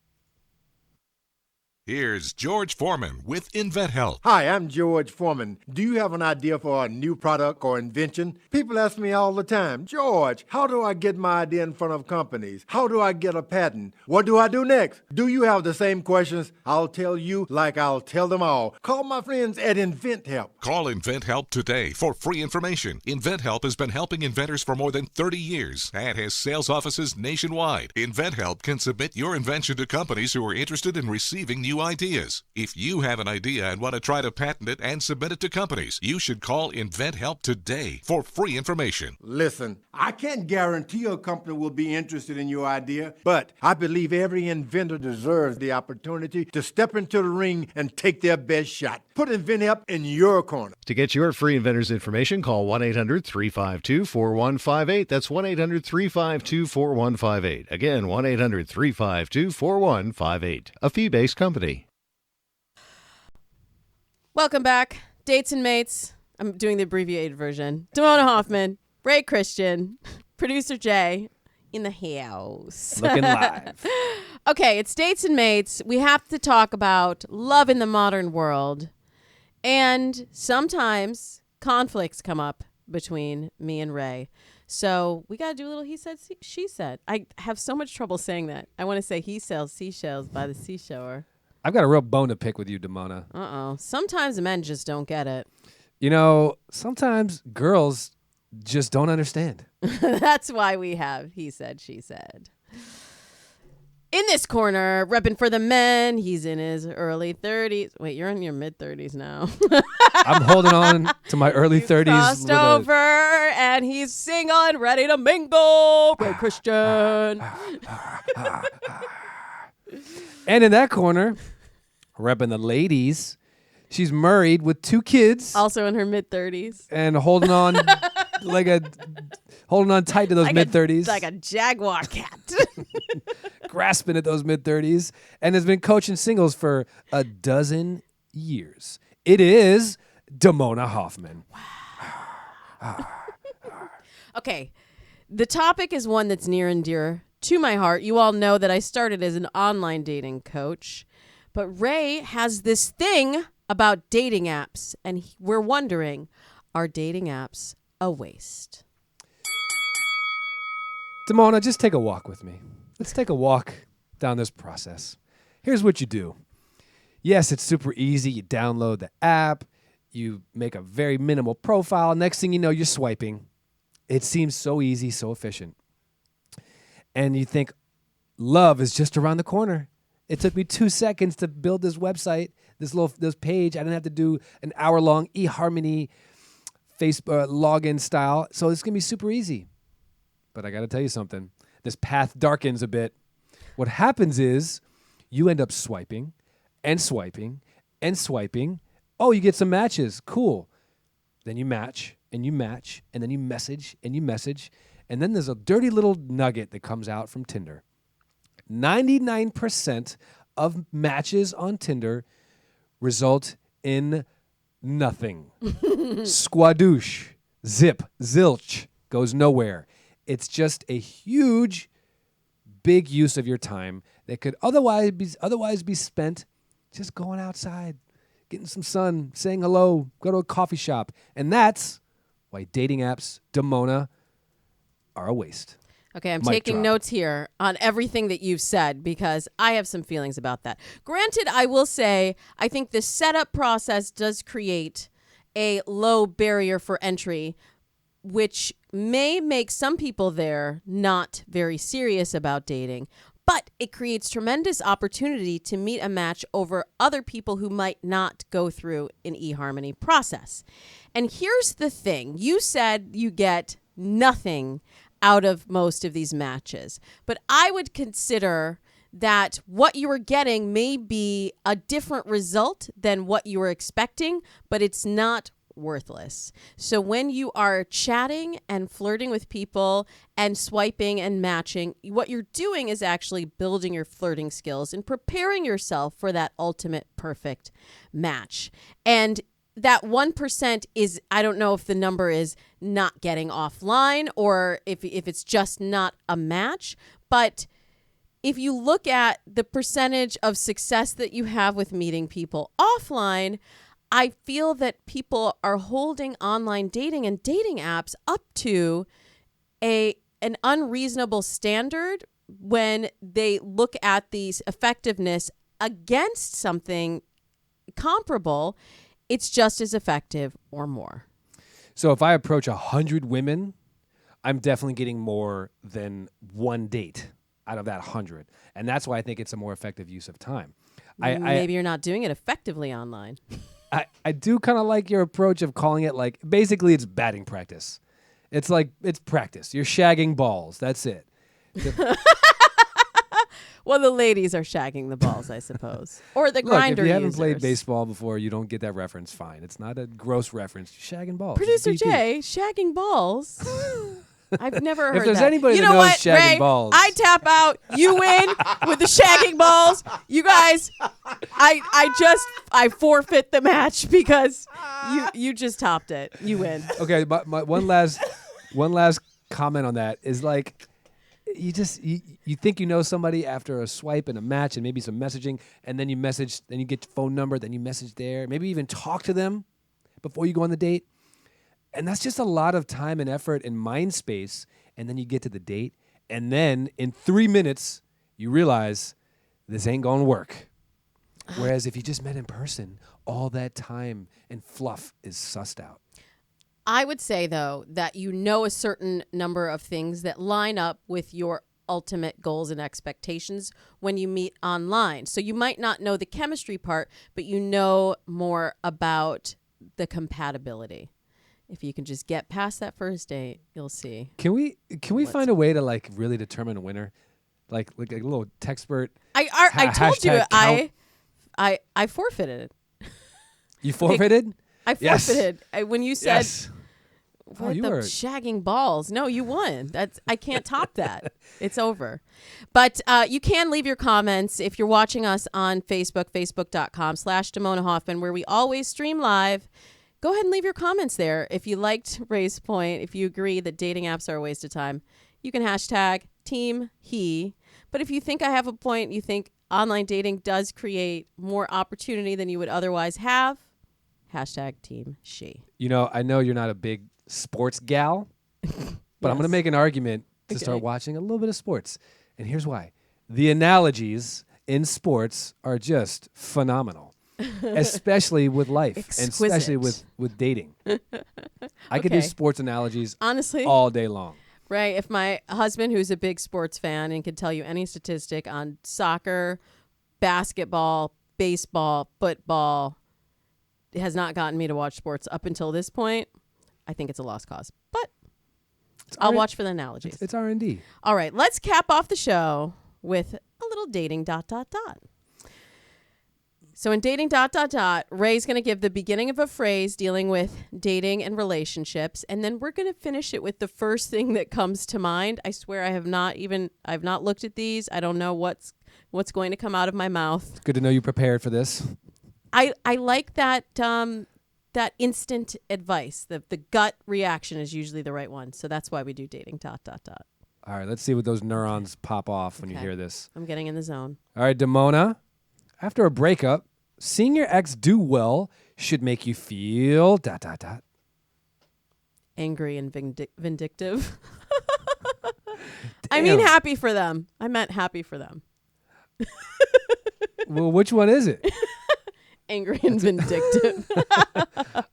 [SPEAKER 9] Here's George Foreman with InventHelp.
[SPEAKER 10] Hi, I'm George Foreman. Do you have an idea for a new product or invention? People ask me all the time, George, how do I get my idea in front of companies? How do I get a patent? What do I do next? Do you have the same questions? I'll tell you like I'll tell them all. Call my friends at InventHelp.
[SPEAKER 9] Call InventHelp today for free information. InventHelp has been helping inventors for more than 30 years and has sales offices nationwide. InventHelp can submit your invention to companies who are interested in receiving new ideas. If you have an idea and want to try to patent it and submit it to companies, you should call InventHelp today for free information.
[SPEAKER 10] Listen, I can't guarantee a company will be interested in your idea, but I believe every inventor deserves the opportunity to step into the ring and take their best shot. Put InventHelp in your corner.
[SPEAKER 11] To get your free inventor's information, call 1-800-352-4158. That's 1-800-352-4158. Again, 1-800-352-4158. A fee-based company.
[SPEAKER 2] Welcome back. Dates and Mates. I'm doing the abbreviated version. Damona Hoffman, Ray Christian, producer Jay in the house.
[SPEAKER 3] Looking live.
[SPEAKER 2] Okay, it's Dates and Mates. We have to talk about love in the modern world. And sometimes conflicts come up between me and Ray. So we got to do a little he said, she said. I have so much trouble saying that. I want to say he sells seashells by the seashore.
[SPEAKER 3] I've got a real bone to pick with you, Damona.
[SPEAKER 2] Sometimes men just don't get it.
[SPEAKER 3] You know, sometimes girls just don't understand.
[SPEAKER 2] That's why we have he said, she said. In this corner, repping for the men, he's in his early 30s. Wait, you're in your mid-30s now.
[SPEAKER 3] I'm holding on to my early 30s.
[SPEAKER 2] Crossed over, and he's single and ready to mingle. Ray Christian.
[SPEAKER 3] And in that corner, repping the ladies, She's married with 2 kids
[SPEAKER 2] Also in her mid-30s.
[SPEAKER 3] and holding on holding on tight to those mid-30s.
[SPEAKER 2] Like a jaguar cat.
[SPEAKER 3] Grasping at those mid-30s, and has been coaching singles for a dozen years. It is Damona Hoffman.
[SPEAKER 2] Okay. The topic is one that's near and dear to my heart. You all know that I started as an online dating coach, but Ray has this thing about dating apps, and we're wondering, are dating apps a waste?
[SPEAKER 3] Damona, just take a walk with me. Let's take a walk down this process. Here's what you do. Yes, it's super easy. You download the app. You make a very minimal profile. Next thing you know, you're swiping. It seems so easy, so efficient. And you think, love is just around the corner. It took me 2 seconds to build this website, this page. I didn't have to do an hour-long eHarmony Facebook login style. So it's going to be super easy. But I got to tell you something. This path darkens a bit. What happens is you end up swiping and swiping and swiping. Oh, you get some matches. Cool. Then you match and you match and then you message and you message. And then there's a dirty little nugget that comes out from Tinder. 99% of matches on Tinder result in nothing. Squadoosh, zip, zilch, goes nowhere. It's just a huge, big use of your time that could otherwise be spent just going outside, getting some sun, saying hello, go to a coffee shop. And that's why dating apps, Damona, are a waste.
[SPEAKER 2] Okay, I'm
[SPEAKER 3] Mic
[SPEAKER 2] taking
[SPEAKER 3] drop.
[SPEAKER 2] notes here on everything that you've said because I have some feelings about that. Granted, I will say I think the setup process does create a low barrier for entry, which may make some people there not very serious about dating, but it creates tremendous opportunity to meet a match over other people who might not go through an eHarmony process. And here's the thing. You said you get nothing out of most of these matches, but I would consider that what you were getting may be a different result than what you were expecting, but it's not worthless. So when you are chatting and flirting with people and swiping and matching, what you're doing is actually building your flirting skills and preparing yourself for that ultimate perfect match. And that 1% is, I don't know if the number is not getting offline or if it's just not a match, but if you look at the percentage of success that you have with meeting people offline, I feel that people are holding online dating and dating apps up to an unreasonable standard when they look at the effectiveness against something comparable. It's just as effective or more.
[SPEAKER 3] So if I approach 100 women, I'm definitely getting more than one date out of that 100. And that's why I think it's a more effective use of time.
[SPEAKER 2] Maybe you're not doing it effectively online.
[SPEAKER 3] I do kind of like your approach of calling it like, basically it's batting practice. It's like, it's practice. You're shagging balls. That's it.
[SPEAKER 2] Well, the ladies are shagging the balls, I suppose. Or the grinder
[SPEAKER 3] Look, if you haven't
[SPEAKER 2] users.
[SPEAKER 3] played baseball before, you don't get that reference, fine. It's not a gross reference. Shagging balls.
[SPEAKER 2] Producer
[SPEAKER 3] It's BP.
[SPEAKER 2] Jay, shagging balls. I've never heard
[SPEAKER 3] If there's
[SPEAKER 2] that.
[SPEAKER 3] anybody
[SPEAKER 2] you
[SPEAKER 3] that
[SPEAKER 2] know
[SPEAKER 3] knows
[SPEAKER 2] what,
[SPEAKER 3] shagging
[SPEAKER 2] Ray?
[SPEAKER 3] balls.
[SPEAKER 2] I tap out. You win with the shagging balls. You guys, I forfeit the match because you just topped it. You win.
[SPEAKER 3] Okay, but my one last comment on that is like, you think you know somebody after a swipe and a match and maybe some messaging, and then you message, then you get your phone number, then you message there, maybe even talk to them before you go on the date. And that's just a lot of time and effort and mind space. And then you get to the date, and then in 3 minutes, you realize this ain't gonna work. Whereas if you just met in person, all that time and fluff is sussed out.
[SPEAKER 2] I would say, though, that you know a certain number of things that line up with your ultimate goals and expectations when you meet online. So you might not know the chemistry part, but you know more about the compatibility. If you can just get past that first date, you'll see.
[SPEAKER 3] Can we find a way to like really determine a winner? Like a little textpert.
[SPEAKER 2] I told you
[SPEAKER 3] hashtag count?
[SPEAKER 2] I forfeited it.
[SPEAKER 3] You forfeited?
[SPEAKER 2] I forfeited. When you said,
[SPEAKER 3] Yes.
[SPEAKER 2] what
[SPEAKER 3] you
[SPEAKER 2] the
[SPEAKER 3] were-
[SPEAKER 2] shagging balls. No, you won. I can't top that. It's over. But you can leave your comments if you're watching us on Facebook, facebook.com/Damona Hoffman, where we always stream live. Go ahead and leave your comments there. If you liked Ray's point, if you agree that dating apps are a waste of time, you can hashtag Team He. But if you think I have a point, you think online dating does create more opportunity than you would otherwise have, hashtag Team She.
[SPEAKER 3] You know, I know you're not a big sports gal, but I'm going to make an argument to start watching a little bit of sports. And here's why. The analogies in sports are just phenomenal. Especially with life. And especially with dating. I could do sports analogies
[SPEAKER 2] honestly
[SPEAKER 3] all day long.
[SPEAKER 2] Right. If my husband, who's a big sports fan and could tell you any statistic on soccer, basketball, baseball, football, has not gotten me to watch sports up until this point, I think it's a lost cause. But I'll watch for the analogies.
[SPEAKER 3] It's R&D.
[SPEAKER 2] All right. Let's cap off the show with a little dating ... So in dating ... Ray's going to give the beginning of a phrase dealing with dating and relationships, and then we're going to finish it with the first thing that comes to mind. I swear I've not looked at these. I don't know what's going to come out of my mouth.
[SPEAKER 3] It's good to know you prepared for this.
[SPEAKER 2] I like that that instant advice. The gut reaction is usually the right one. So that's why we do dating ...
[SPEAKER 3] All right, let's see what those neurons pop off when you
[SPEAKER 2] Okay.
[SPEAKER 3] hear this.
[SPEAKER 2] I'm getting in the zone.
[SPEAKER 3] All right, Damona. After a breakup, seeing your ex do well should make you feel ...
[SPEAKER 2] Angry and vindictive. I mean happy for them. I meant happy for them.
[SPEAKER 3] Well, which one is it?
[SPEAKER 2] Angry and vindictive.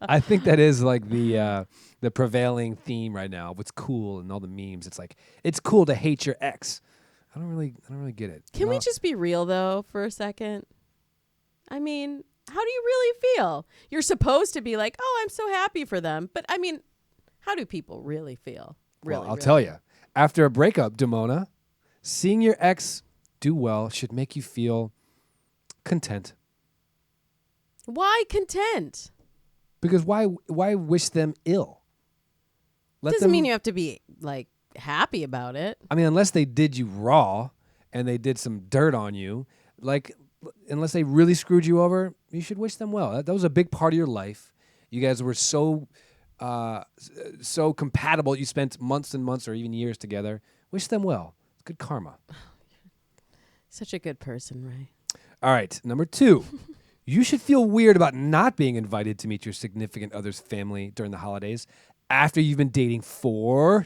[SPEAKER 3] I think that is like the prevailing theme right now. What's cool and all the memes. It's like it's cool to hate your ex. I don't really get it.
[SPEAKER 2] Can we just be real though for a second? I mean, how do you really feel? You're supposed to be like, "Oh, I'm so happy for them," but I mean, how do people really feel? Really,
[SPEAKER 3] I'll tell you. After a breakup, Damona, seeing your ex do well should make you feel content.
[SPEAKER 2] Why content?
[SPEAKER 3] Because why wish them ill?
[SPEAKER 2] Doesn't mean you have to be like happy about it.
[SPEAKER 3] I mean, unless they did you raw and they did some dirt on you, like unless they really screwed you over, you should wish them well. That was a big part of your life. You guys were so compatible. You spent months and months or even years together. Wish them well. It's good karma.
[SPEAKER 2] Such a good person, Ray.
[SPEAKER 3] All right, number 2. You should feel weird about not being invited to meet your significant other's family during the holidays after you've been dating for ...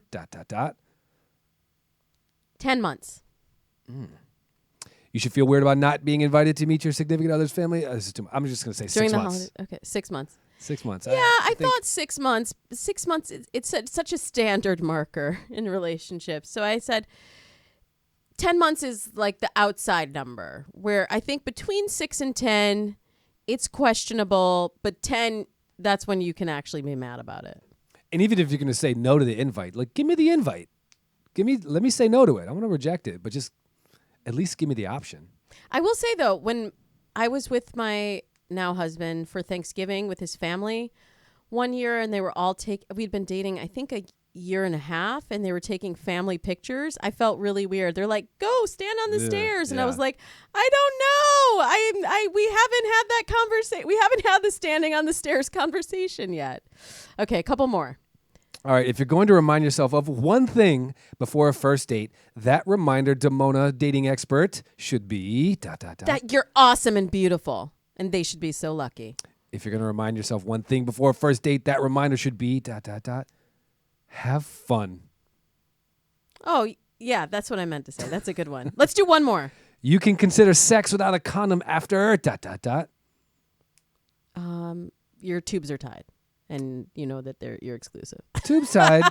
[SPEAKER 2] 10 months.
[SPEAKER 3] You should feel weird about not being invited to meet your significant other's family. I'm just going to say
[SPEAKER 2] During
[SPEAKER 3] 6
[SPEAKER 2] the
[SPEAKER 3] months.
[SPEAKER 2] holiday. Okay, 6 months.
[SPEAKER 3] 6 months.
[SPEAKER 2] Yeah, I thought 6 months. 6 months, it's such a standard marker in relationships. So I said 10 months is like the outside number, where I think between 6 and 10, it's questionable, but 10, that's when you can actually be mad about it.
[SPEAKER 3] And even if you're going to say no to the invite, like give me the invite. Let me say no to it. I want to reject it, but just at least give me the option.
[SPEAKER 2] I will say though, when I was with my now husband for Thanksgiving with his family one year, and they were all we'd been dating, I think a year and a half, and they were taking family pictures. I felt really weird. They're like, "Go stand on the stairs," and I was like, "I don't know. We haven't had that conversation. We haven't had the standing on the stairs conversation yet." Okay, a couple more.
[SPEAKER 3] All right, if you're going to remind yourself of one thing before a first date, that reminder, Damona, dating expert, should be ...
[SPEAKER 2] That you're awesome and beautiful, and they should be so lucky.
[SPEAKER 3] If you're going to remind yourself one thing before a first date, that reminder should be ... Have fun.
[SPEAKER 2] Oh, yeah, that's what I meant to say. That's a good one. Let's do one more.
[SPEAKER 3] You can consider sex without a condom after ...
[SPEAKER 2] Your tubes are tied, and you know that you're exclusive.
[SPEAKER 3] Tubes tied.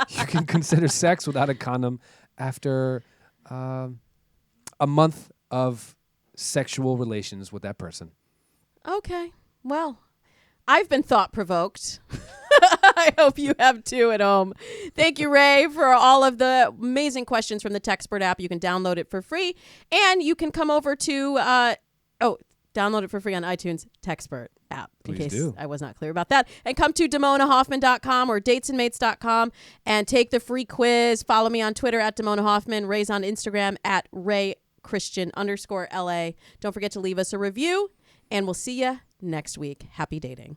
[SPEAKER 3] You can consider sex without a condom after a month of sexual relations with that person.
[SPEAKER 2] Okay. Well, I've been thought-provoked. I hope you have too at home. Thank you, Ray, for all of the amazing questions from the Techspert app. You can download it for free, and you can come over to Download it for free on iTunes Techspert app. In
[SPEAKER 3] Please
[SPEAKER 2] case
[SPEAKER 3] do.
[SPEAKER 2] I was not clear about that. And come to DamonaHoffman.com or datesandmates.com and take the free quiz. Follow me on Twitter at Damona Hoffman. Ray's on Instagram at RayChristian_LA. Don't forget to leave us a review, and we'll see you next week. Happy dating.